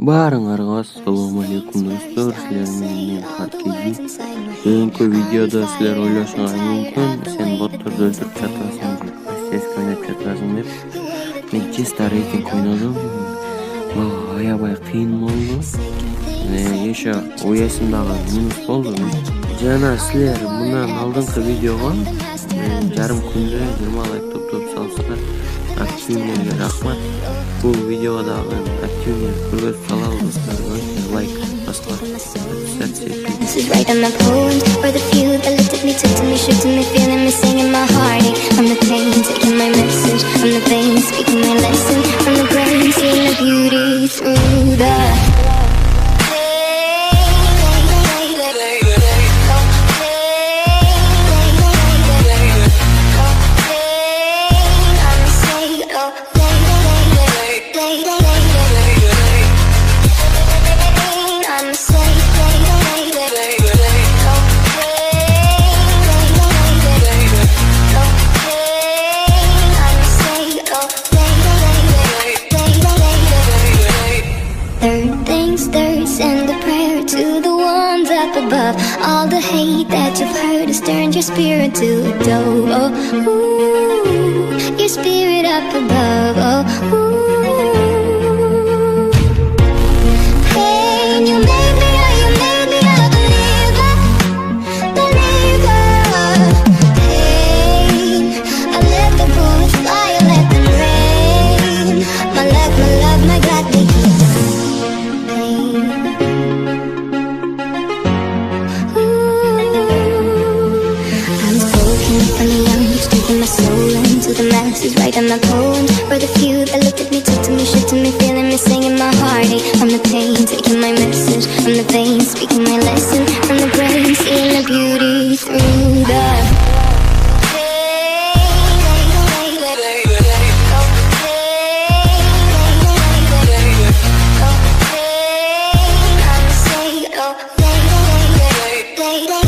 Баарыңарга ассалому алейкум достор, силер менен мен Каркези. Бүгүнкү видеодо силер ойлошуңар мүмкүн, сен ботторду өлтүрүп жатасың деп, CS:GO ойноп жатасың деп. Мен чисто рейтинг ойнодум. Аябай кыйын болду. Еще уясымдагы минус болду. Жана силер мындан алдыңкы видеого жарым күндө 20 лайк топтоп салсаңар, активнерге рахмат. Бул видеого дагы активнер көргөзүп салабыз достор. Лайк баскыла. This is right on my poem for the few that looked at me, took to me, shook to me, feeling me, singing my heartache from the pain, taking my message from the veins, speaking my lesson from the brain, seeing the beauty through the send a prayer to the ones up above. All the hate that you've heard has turned your spirit to a dove. Oh, ooh, your spirit up above. Oh, ooh. Pain, you made me a believer, believer. Pain, I let the bullets fly, I let them rain. My love, my God, they keep my soul into the masses, writing my poems for the few that looked at me, took to me, shook to me, feeling me, singing my heartache from the pain, taking my message from the veins, speaking my lesson from the brain.